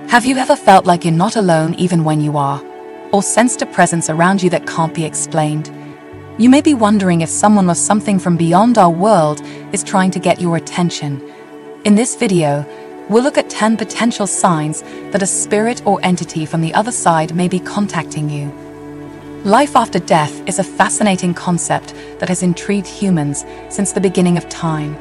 Have you ever felt like you're not alone even when you are, or sensed a presence around you that can't be explained? You may be wondering if someone or something from beyond our world is trying to get your attention. In this video, we'll look at 10 potential signs that a spirit or entity from the other side may be contacting you. Life after death is a fascinating concept that has intrigued humans since the beginning of time.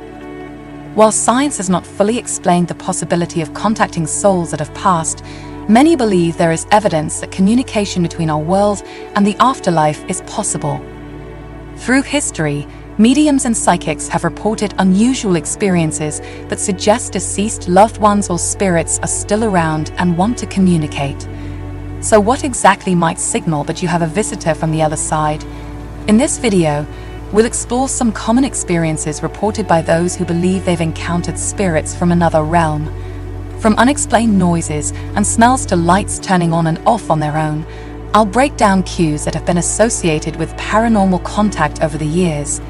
While science has not fully explained the possibility of contacting souls that have passed, many believe there is evidence that communication between our world and the afterlife is possible. Through history, mediums and psychics have reported unusual experiences that suggest deceased loved ones or spirits are still around and want to communicate. So what exactly might signal that you have a visitor from the other side? In this video, we'll explore some common experiences reported by those who believe they've encountered spirits from another realm. From unexplained noises and smells to lights turning on and off on their own, I'll break down cues that have been associated with paranormal contact over the years.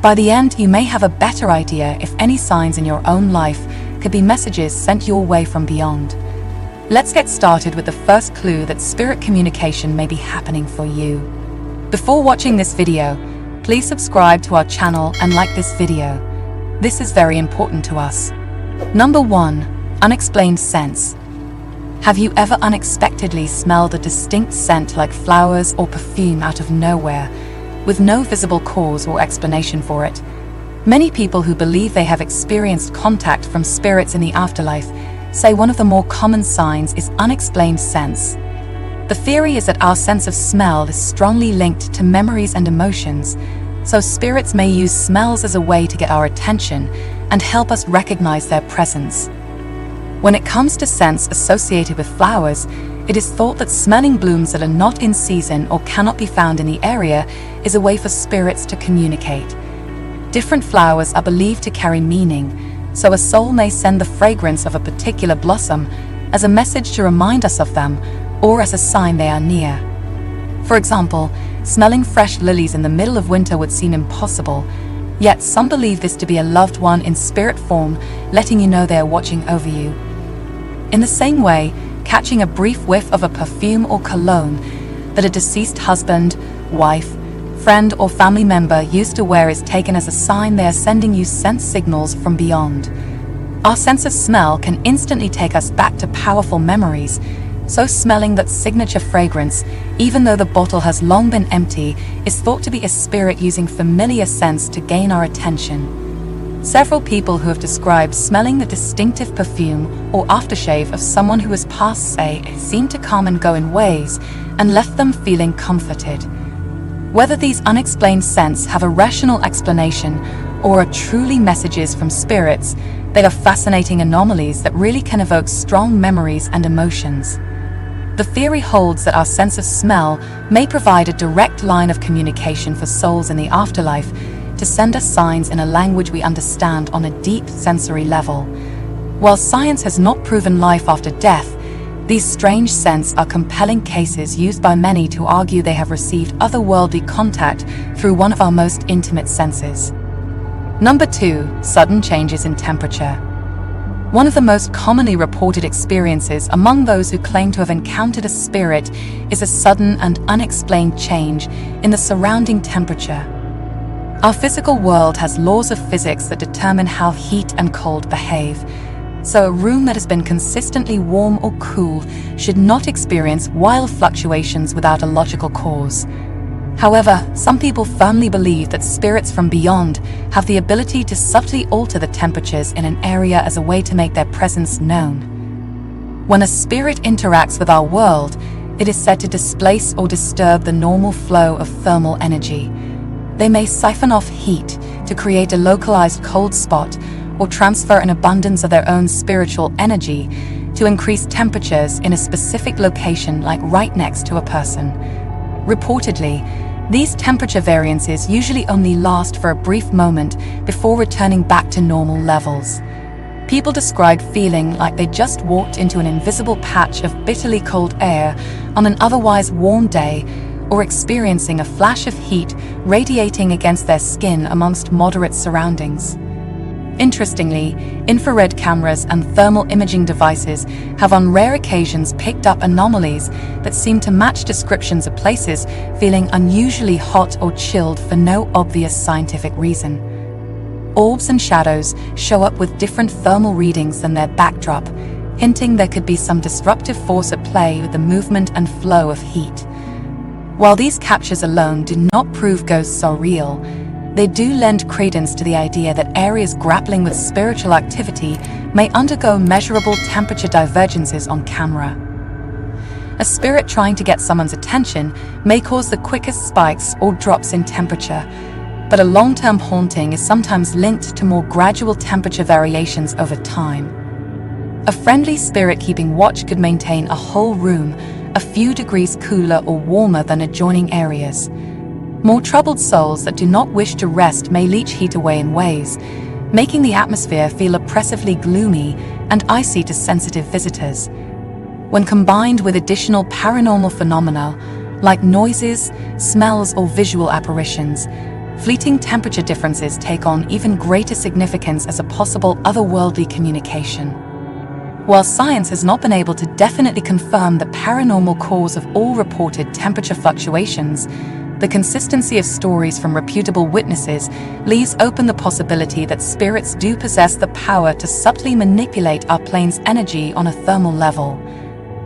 By the end, you may have a better idea if any signs in your own life could be messages sent your way from beyond. Let's get started with the first clue that spirit communication may be happening for you. Before watching this video, please subscribe to our channel and like this video. This is very important to us. Number 1. Unexplained sense. Have you ever unexpectedly smelled a distinct scent like flowers or perfume out of nowhere, with no visible cause or explanation for it? Many people who believe they have experienced contact from spirits in the afterlife say one of the more common signs is unexplained sense. The theory is that our sense of smell is strongly linked to memories and emotions, so spirits may use smells as a way to get our attention and help us recognize their presence. When it comes to scents associated with flowers, it is thought that smelling blooms that are not in season or cannot be found in the area is a way for spirits to communicate. Different flowers are believed to carry meaning, so a soul may send the fragrance of a particular blossom as a message to remind us of them or as a sign they are near. For example, smelling fresh lilies in the middle of winter would seem impossible, yet some believe this to be a loved one in spirit form, letting you know they are watching over you. In the same way, catching a brief whiff of a perfume or cologne that a deceased husband, wife, friend or family member used to wear is taken as a sign they are sending you sense signals from beyond. Our sense of smell can instantly take us back to powerful memories, so smelling that signature fragrance, even though the bottle has long been empty, is thought to be a spirit using familiar scents to gain our attention. Several people who have described smelling the distinctive perfume or aftershave of someone who has passed say it seemed to come and go in waves and left them feeling comforted. Whether these unexplained scents have a rational explanation or are truly messages from spirits, they are fascinating anomalies that really can evoke strong memories and emotions. The theory holds that our sense of smell may provide a direct line of communication for souls in the afterlife to send us signs in a language we understand on a deep sensory level. While science has not proven life after death, these strange scents are compelling cases used by many to argue they have received otherworldly contact through one of our most intimate senses. Number 2. Sudden changes in temperature. One of the most commonly reported experiences among those who claim to have encountered a spirit is a sudden and unexplained change in the surrounding temperature. Our physical world has laws of physics that determine how heat and cold behave, so a room that has been consistently warm or cool should not experience wild fluctuations without a logical cause. However, some people firmly believe that spirits from beyond have the ability to subtly alter the temperatures in an area as a way to make their presence known. When a spirit interacts with our world, it is said to displace or disturb the normal flow of thermal energy. They may siphon off heat to create a localized cold spot or transfer an abundance of their own spiritual energy to increase temperatures in a specific location, like right next to a person. Reportedly, these temperature variances usually only last for a brief moment before returning back to normal levels. People describe feeling like they just walked into an invisible patch of bitterly cold air on an otherwise warm day, or experiencing a flash of heat radiating against their skin amongst moderate surroundings. Interestingly, infrared cameras and thermal imaging devices have on rare occasions picked up anomalies that seem to match descriptions of places feeling unusually hot or chilled for no obvious scientific reason. Orbs and shadows show up with different thermal readings than their backdrop, hinting there could be some disruptive force at play with the movement and flow of heat. While these captures alone do not prove ghosts are real, they do lend credence to the idea that areas grappling with spiritual activity may undergo measurable temperature divergences on camera. A spirit trying to get someone's attention may cause the quickest spikes or drops in temperature, but a long-term haunting is sometimes linked to more gradual temperature variations over time. A friendly spirit keeping watch could maintain a whole room a few degrees cooler or warmer than adjoining areas. More troubled souls that do not wish to rest may leech heat away in ways, making the atmosphere feel oppressively gloomy and icy to sensitive visitors. When combined with additional paranormal phenomena, like noises, smells, or visual apparitions, fleeting temperature differences take on even greater significance as a possible otherworldly communication. While science has not been able to definitely confirm the paranormal cause of all reported temperature fluctuations, the consistency of stories from reputable witnesses leaves open the possibility that spirits do possess the power to subtly manipulate our plane's energy on a thermal level.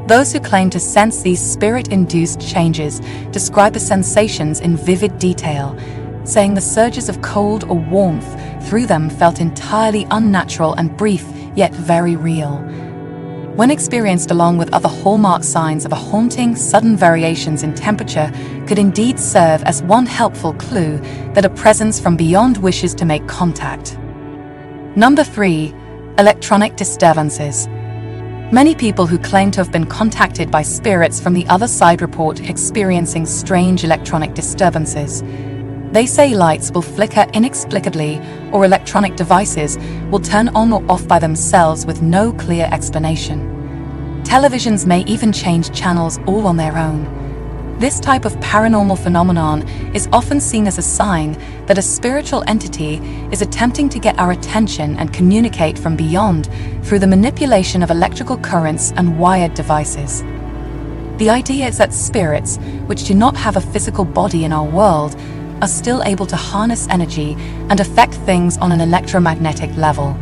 Those who claim to sense these spirit-induced changes describe the sensations in vivid detail, saying the surges of cold or warmth through them felt entirely unnatural and brief, yet very real. When experienced along with other hallmark signs of a haunting, sudden variations in temperature could indeed serve as one helpful clue that a presence from beyond wishes to make contact. Number 3. Electronic disturbances. Many people who claim to have been contacted by spirits from the other side report experiencing strange electronic disturbances. They say lights will flicker inexplicably, or electronic devices will turn on or off by themselves with no clear explanation. Televisions may even change channels all on their own. This type of paranormal phenomenon is often seen as a sign that a spiritual entity is attempting to get our attention and communicate from beyond through the manipulation of electrical currents and wired devices. The idea is that spirits, which do not have a physical body in our world, are still able to harness energy and affect things on an electromagnetic level.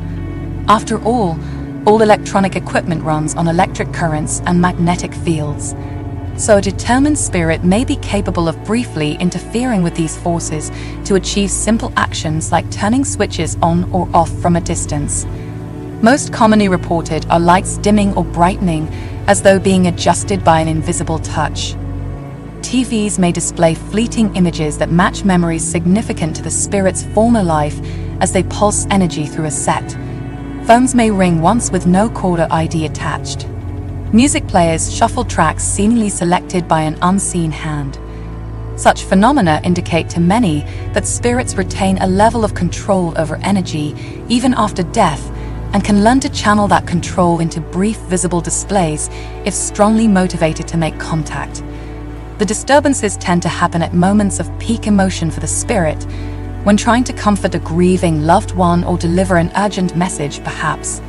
After all electronic equipment runs on electric currents and magnetic fields. So a determined spirit may be capable of briefly interfering with these forces to achieve simple actions like turning switches on or off from a distance. Most commonly reported are lights dimming or brightening as though being adjusted by an invisible touch. TVs may display fleeting images that match memories significant to the spirit's former life as they pulse energy through a set. Phones may ring once with no caller ID attached. Music players shuffle tracks seemingly selected by an unseen hand. Such phenomena indicate to many that spirits retain a level of control over energy even after death and can learn to channel that control into brief visible displays if strongly motivated to make contact. The disturbances tend to happen at moments of peak emotion for the spirit, when trying to comfort a grieving loved one or deliver an urgent message, perhaps.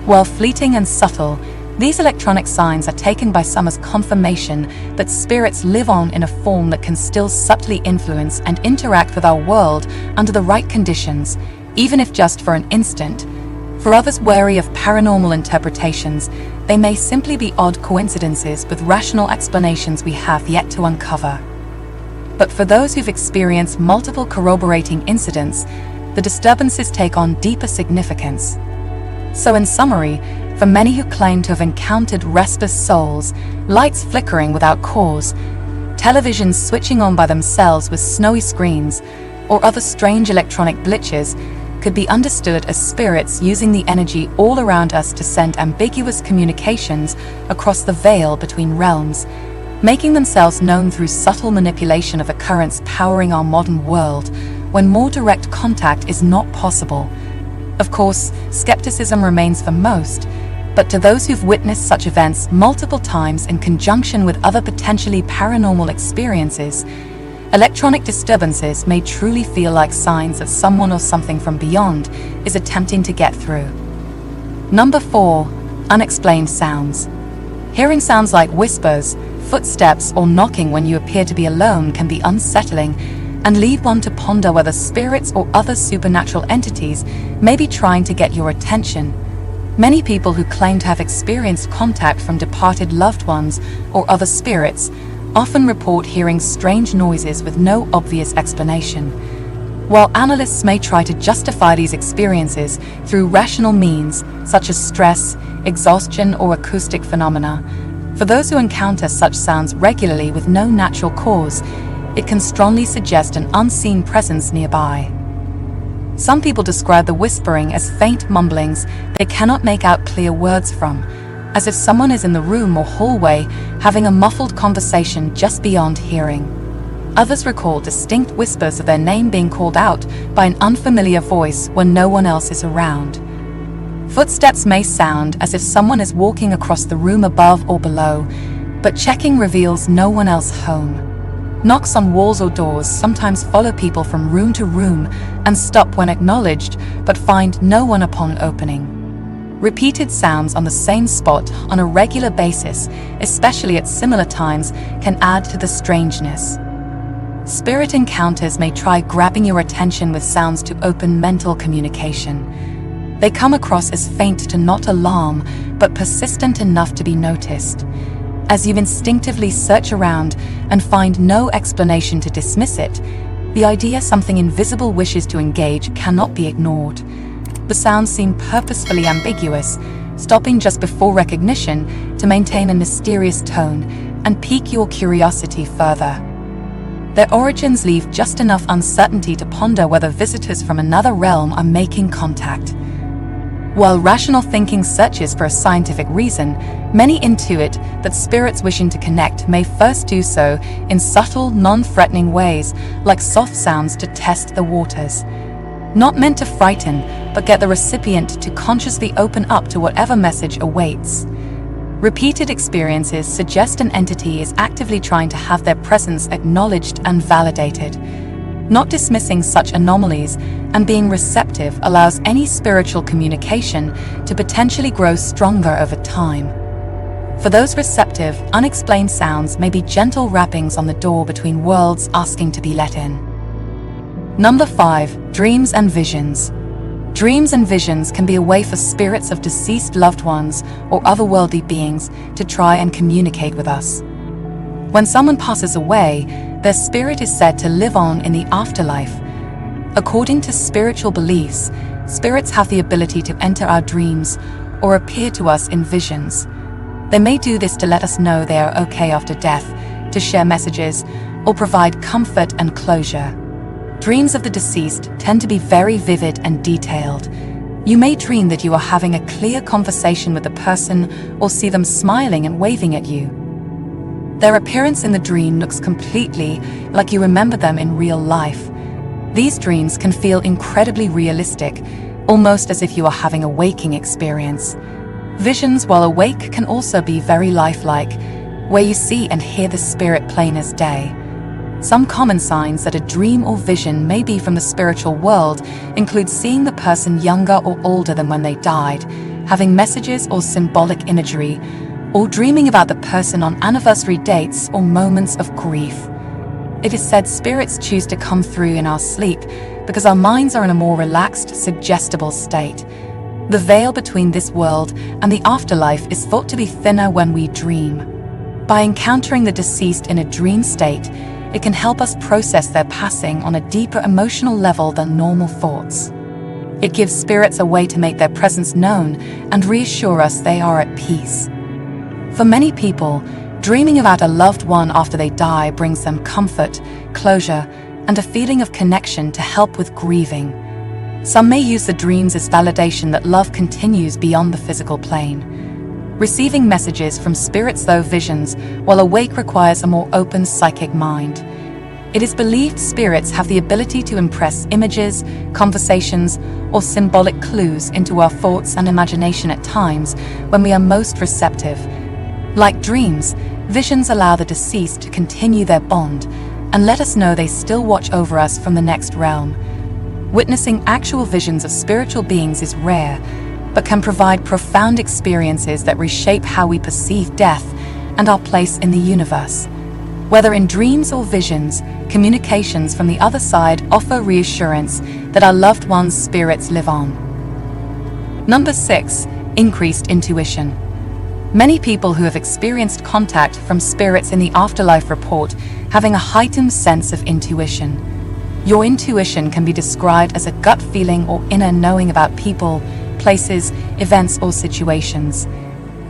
While fleeting and subtle, these electronic signs are taken by some as confirmation that spirits live on in a form that can still subtly influence and interact with our world under the right conditions, even if just for an instant. For others wary of paranormal interpretations, they may simply be odd coincidences with rational explanations we have yet to uncover. But for those who've experienced multiple corroborating incidents, the disturbances take on deeper significance. So in summary, for many who claim to have encountered restless souls, lights flickering without cause, televisions switching on by themselves with snowy screens, or other strange electronic glitches, could be understood as spirits using the energy all around us to send ambiguous communications across the veil between realms, making themselves known through subtle manipulation of the currents powering our modern world, when more direct contact is not possible. Of course, skepticism remains for most, but to those who've witnessed such events multiple times in conjunction with other potentially paranormal experiences, Electronic disturbances may truly feel like signs that someone or something from beyond is attempting to get through. Number 4. Unexplained sounds. Hearing sounds like whispers, footsteps, or knocking when you appear to be alone can be unsettling and leave one to ponder whether spirits or other supernatural entities may be trying to get your attention. Many people who claim to have experienced contact from departed loved ones or other spirits often report hearing strange noises with no obvious explanation. While analysts may try to justify these experiences through rational means, such as stress, exhaustion, or acoustic phenomena, for those who encounter such sounds regularly with no natural cause, it can strongly suggest an unseen presence nearby. Some people describe the whispering as faint mumblings they cannot make out clear words from, as if someone is in the room or hallway having a muffled conversation just beyond hearing. Others recall distinct whispers of their name being called out by an unfamiliar voice when no one else is around. Footsteps may sound as if someone is walking across the room above or below, but checking reveals no one else home. Knocks on walls or doors sometimes follow people from room to room and stop when acknowledged, but find no one upon opening. Repeated sounds on the same spot on a regular basis, especially at similar times, can add to the strangeness. Spirit encounters may try grabbing your attention with sounds to open mental communication. They come across as faint to not alarm, but persistent enough to be noticed. As you instinctively search around and find no explanation to dismiss it, the idea something invisible wishes to engage cannot be ignored. The sounds seem purposefully ambiguous, stopping just before recognition to maintain a mysterious tone and pique your curiosity further. Their origins leave just enough uncertainty to ponder whether visitors from another realm are making contact. While rational thinking searches for a scientific reason, many intuit that spirits wishing to connect may first do so in subtle, non-threatening ways, like soft sounds to test the waters. Not meant to frighten, but get the recipient to consciously open up to whatever message awaits. Repeated experiences suggest an entity is actively trying to have their presence acknowledged and validated. Not dismissing such anomalies and being receptive allows any spiritual communication to potentially grow stronger over time. For those receptive, unexplained sounds may be gentle rappings on the door between worlds asking to be let in. Number 5. Dreams and visions. Dreams and visions can be a way for spirits of deceased loved ones or otherworldly beings to try and communicate with us. When someone passes away, their spirit is said to live on in the afterlife. According to spiritual beliefs, spirits have the ability to enter our dreams or appear to us in visions. They may do this to let us know they are okay after death, to share messages, or provide comfort and closure. Dreams of the deceased tend to be very vivid and detailed. You may dream that you are having a clear conversation with the person or see them smiling and waving at you. Their appearance in the dream looks completely like you remember them in real life. These dreams can feel incredibly realistic, almost as if you are having a waking experience. Visions while awake can also be very lifelike, where you see and hear the spirit plain as day. Some common signs that a dream or vision may be from the spiritual world include seeing the person younger or older than when they died, having messages or symbolic imagery, or dreaming about the person on anniversary dates or moments of grief. It is said spirits choose to come through in our sleep because our minds are in a more relaxed, suggestible state. The veil between this world and the afterlife is thought to be thinner when we dream. By encountering the deceased in a dream state, it can help us process their passing on a deeper emotional level than normal thoughts. It gives spirits a way to make their presence known and reassure us they are at peace. For many people, dreaming about a loved one after they die brings them comfort, closure, and a feeling of connection to help with grieving. Some may use the dreams as validation that love continues beyond the physical plane. Receiving messages from spirits, though visions, while awake requires a more open psychic mind. It is believed spirits have the ability to impress images, conversations, or symbolic clues into our thoughts and imagination at times when we are most receptive. Like dreams, visions allow the deceased to continue their bond, and let us know they still watch over us from the next realm. Witnessing actual visions of spiritual beings is rare, but can provide profound experiences that reshape how we perceive death and our place in the universe. Whether in dreams or visions, communications from the other side offer reassurance that our loved ones' spirits live on. Number 6. Increased intuition. Many people who have experienced contact from spirits in the afterlife report having a heightened sense of intuition. Your intuition can be described as a gut feeling or inner knowing about people, places, events, or situations.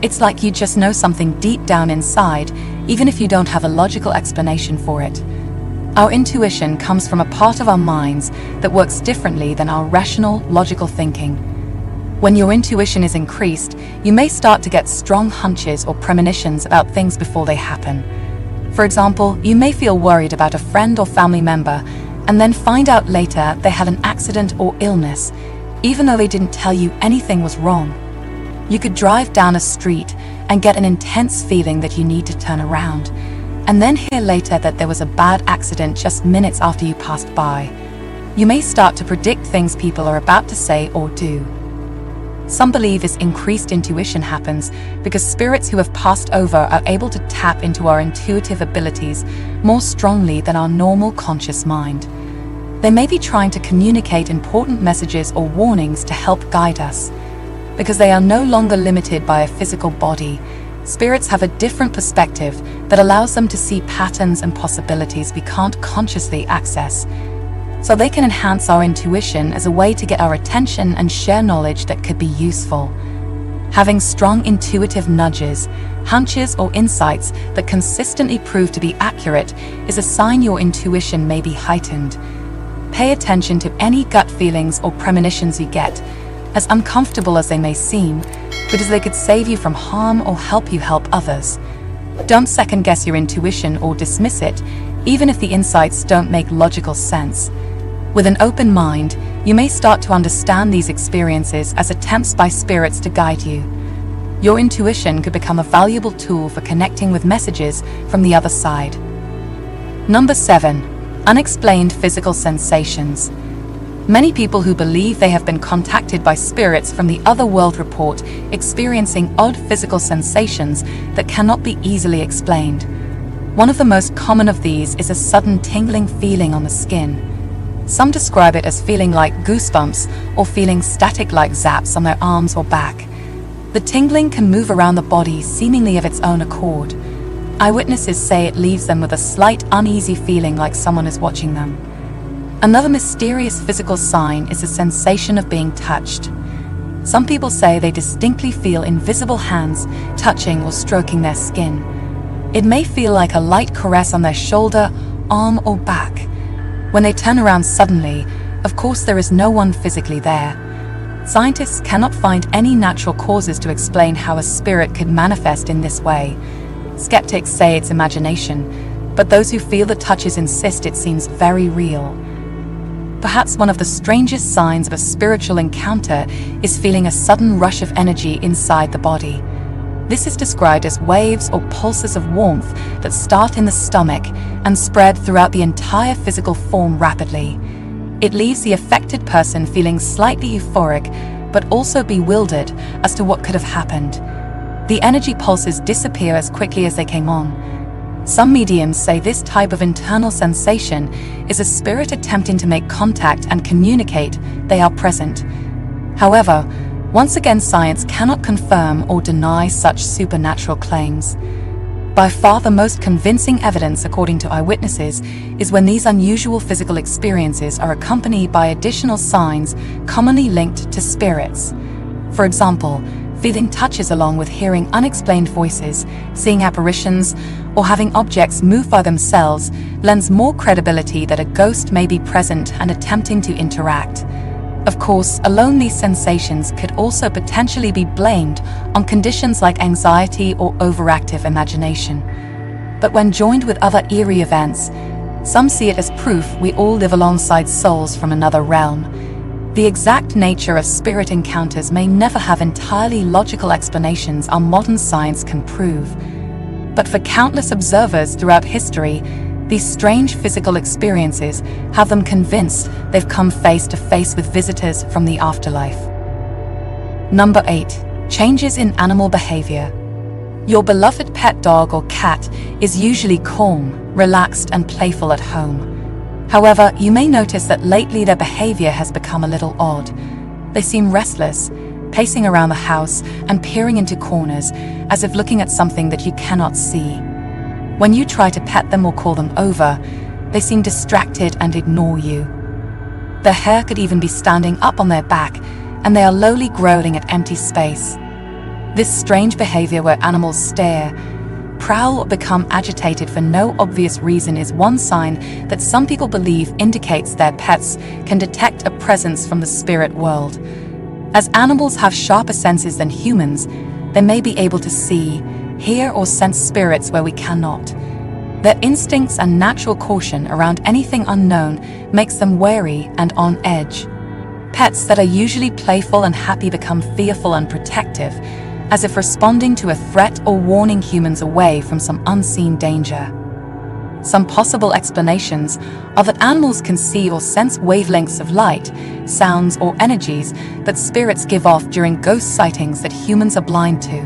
It's like you just know something deep down inside, even if you don't have a logical explanation for it. Our intuition comes from a part of our minds that works differently than our rational, logical thinking. When your intuition is increased, you may start to get strong hunches or premonitions about things before they happen. For example, you may feel worried about a friend or family member and then find out later they had an accident or illness, even though they didn't tell you anything was wrong. You could drive down a street and get an intense feeling that you need to turn around, and then hear later that there was a bad accident just minutes after you passed by. You may start to predict things people are about to say or do. Some believe this increased intuition happens because spirits who have passed over are able to tap into our intuitive abilities more strongly than our normal conscious mind. They may be trying to communicate important messages or warnings to help guide us. Because they are no longer limited by a physical body, spirits have a different perspective that allows them to see patterns and possibilities we can't consciously access. So they can enhance our intuition as a way to get our attention and share knowledge that could be useful. Having strong intuitive nudges, hunches, or insights that consistently prove to be accurate is a sign your intuition may be heightened. Pay attention to any gut feelings or premonitions you get, as uncomfortable as they may seem, because they could save you from harm or help you help others. Don't second-guess your intuition or dismiss it, even if the insights don't make logical sense. With an open mind, you may start to understand these experiences as attempts by spirits to guide you. Your intuition could become a valuable tool for connecting with messages from the other side. Number 7. Unexplained physical sensations. Many people who believe they have been contacted by spirits from the other world report experiencing odd physical sensations that cannot be easily explained. One of the most common of these is a sudden tingling feeling on the skin. Some describe it as feeling like goosebumps or feeling static-like zaps on their arms or back. The tingling can move around the body seemingly of its own accord. Eyewitnesses say it leaves them with a slight uneasy feeling like someone is watching them. Another mysterious physical sign is the sensation of being touched. Some people say they distinctly feel invisible hands touching or stroking their skin. It may feel like a light caress on their shoulder, arm, or back. When they turn around suddenly, of course there is no one physically there. Scientists cannot find any natural causes to explain how a spirit could manifest in this way. Skeptics say it's imagination, but those who feel the touches insist it seems very real. Perhaps one of the strangest signs of a spiritual encounter is feeling a sudden rush of energy inside the body. This is described as waves or pulses of warmth that start in the stomach and spread throughout the entire physical form rapidly. It leaves the affected person feeling slightly euphoric, but also bewildered as to what could have happened. The energy pulses disappear as quickly as they came on. Some mediums say this type of internal sensation is a spirit attempting to make contact and communicate they are present. However, once again, science cannot confirm or deny such supernatural claims. By far the most convincing evidence, according to eyewitnesses, is when these unusual physical experiences are accompanied by additional signs commonly linked to spirits. For example, feeling touches along with hearing unexplained voices, seeing apparitions, or having objects move by themselves lends more credibility that a ghost may be present and attempting to interact. Of course, alone these sensations could also potentially be blamed on conditions like anxiety or overactive imagination. But when joined with other eerie events, some see it as proof we all live alongside souls from another realm. The exact nature of spirit encounters may never have entirely logical explanations our modern science can prove. But for countless observers throughout history, These strange physical experiences have them convinced they've come face to face with visitors from the afterlife. Number 8. Changes in animal behavior. Your beloved pet dog or cat is usually calm, relaxed, and playful at home. However, you may notice that lately their behavior has become a little odd. They seem restless, pacing around the house and peering into corners as if looking at something that you cannot see. When you try to pet them or call them over, they seem distracted and ignore you. Their hair could even be standing up on their back, and they are lowly growling at empty space. This strange behavior where animals stare, prowl, or become agitated for no obvious reason is one sign that some people believe indicates their pets can detect a presence from the spirit world. As animals have sharper senses than humans, they may be able to see, hear, or sense spirits where we cannot. Their instincts and natural caution around anything unknown makes them wary and on edge. Pets that are usually playful and happy become fearful and protective, as if responding to a threat or warning humans away from some unseen danger. Some possible explanations are that animals can see or sense wavelengths of light, sounds, or energies that spirits give off during ghost sightings that humans are blind to.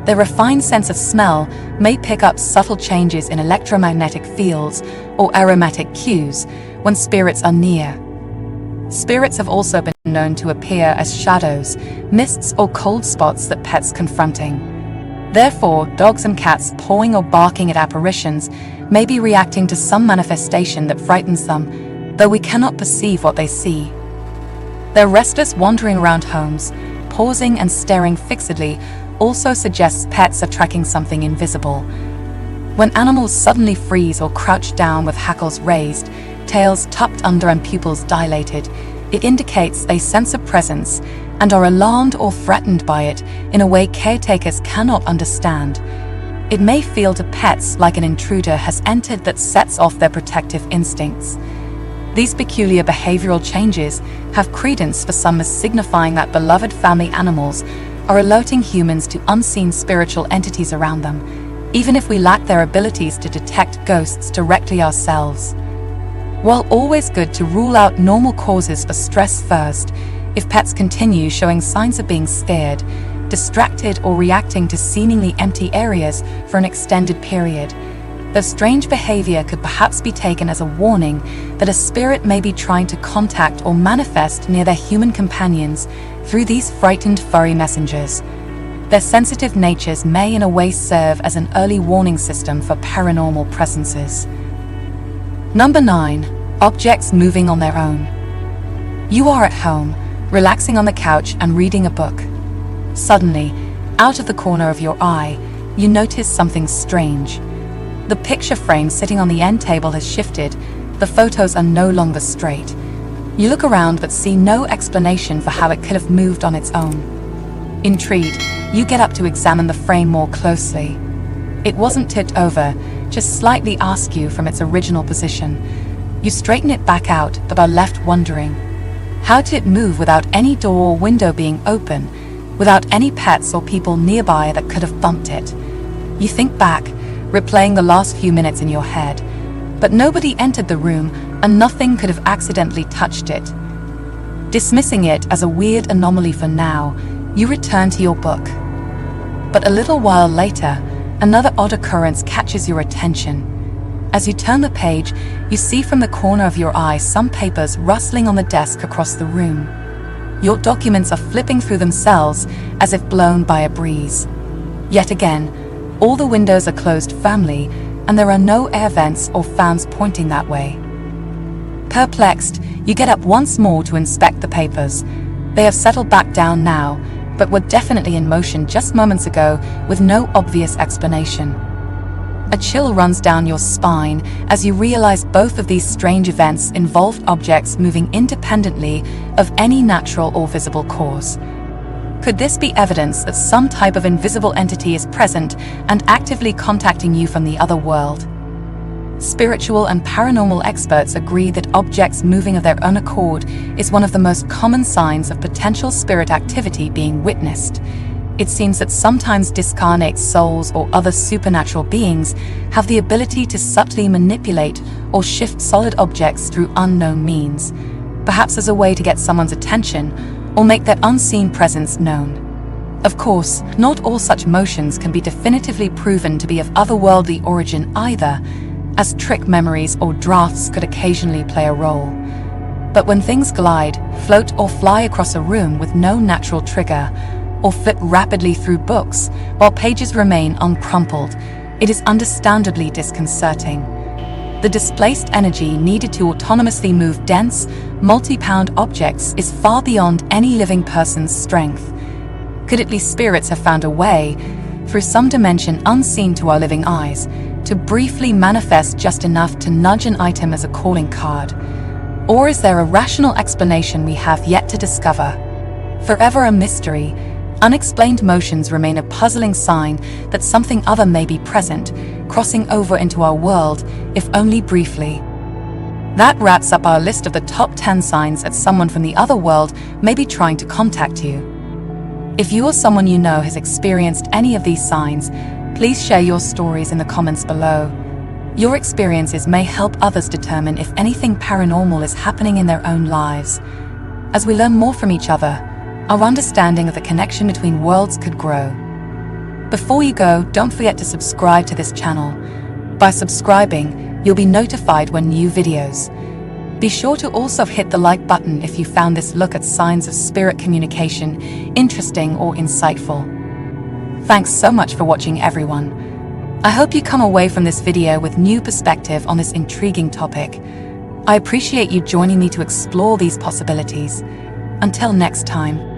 Their refined sense of smell may pick up subtle changes in electromagnetic fields or aromatic cues when spirits are near. Spirits have also been known to appear as shadows, mists, or cold spots that pets confronting. Therefore, dogs and cats pawing or barking at apparitions may be reacting to some manifestation that frightens them, though we cannot perceive what they see. Their restless wandering around homes, pausing and staring fixedly, also suggests pets are tracking something invisible. When animals suddenly freeze or crouch down with hackles raised, tails tucked under and pupils dilated, it indicates they sense a presence and are alarmed or threatened by it in a way caretakers cannot understand. It may feel to pets like an intruder has entered that sets off their protective instincts. These peculiar behavioral changes have credence for some as signifying that beloved family animals are alerting humans to unseen spiritual entities around them, even if we lack their abilities to detect ghosts directly ourselves. While always good to rule out normal causes for stress first, if pets continue showing signs of being scared, distracted, or reacting to seemingly empty areas for an extended period, their strange behavior could perhaps be taken as a warning that a spirit may be trying to contact or manifest near their human companions through these frightened furry messengers. Their sensitive natures may in a way serve as an early warning system for paranormal presences. Number 9. Objects moving on their own. You are at home, relaxing on the couch and reading a book. Suddenly, out of the corner of your eye, you notice something strange. The picture frame sitting on the end table has shifted. The photos are no longer straight. You look around but see no explanation for how it could have moved on its own. Intrigued, you get up to examine the frame more closely. It wasn't tipped over, just slightly askew from its original position. You straighten it back out but are left wondering. How did it move without any door or window being open, without any pets or people nearby that could have bumped it? You think back, replaying the last few minutes in your head, but nobody entered the room and nothing could have accidentally touched it. Dismissing it as a weird anomaly for now, you return to your book. But a little while later, another odd occurrence catches your attention. As you turn the page, you see from the corner of your eye some papers rustling on the desk across the room. Your documents are flipping through themselves as if blown by a breeze. Yet again, all the windows are closed firmly, and there are no air vents or fans pointing that way. Perplexed, you get up once more to inspect the papers. They have settled back down now, but were definitely in motion just moments ago with no obvious explanation. A chill runs down your spine as you realize both of these strange events involved objects moving independently of any natural or visible cause. Could this be evidence that some type of invisible entity is present and actively contacting you from the other world? Spiritual and paranormal experts agree that objects moving of their own accord is one of the most common signs of potential spirit activity being witnessed. It seems that sometimes discarnate souls or other supernatural beings have the ability to subtly manipulate or shift solid objects through unknown means, perhaps as a way to get someone's attention or make their unseen presence known. Of course, not all such motions can be definitively proven to be of otherworldly origin either, as trick memories or drafts could occasionally play a role. But when things glide, float or fly across a room with no natural trigger, or flip rapidly through books while pages remain uncrumpled, it is understandably disconcerting. The displaced energy needed to autonomously move dense, multi-pound objects is far beyond any living person's strength. Could it be spirits have found a way, through some dimension unseen to our living eyes, to briefly manifest just enough to nudge an item as a calling card? Or is there a rational explanation we have yet to discover? Forever a mystery, unexplained motions remain a puzzling sign that something other may be present, crossing over into our world, if only briefly. That wraps up our list of the top 10 signs that someone from the other world may be trying to contact you. If you or someone you know has experienced any of these signs, please share your stories in the comments below. Your experiences may help others determine if anything paranormal is happening in their own lives. As we learn more from each other, our understanding of the connection between worlds could grow. Before you go, don't forget to subscribe to this channel. By subscribing, you'll be notified when new videos. Be sure to also hit the like button if you found this look at signs of spirit communication interesting or insightful. Thanks so much for watching, everyone. I hope you come away from this video with new perspective on this intriguing topic. I appreciate you joining me to explore these possibilities. Until next time.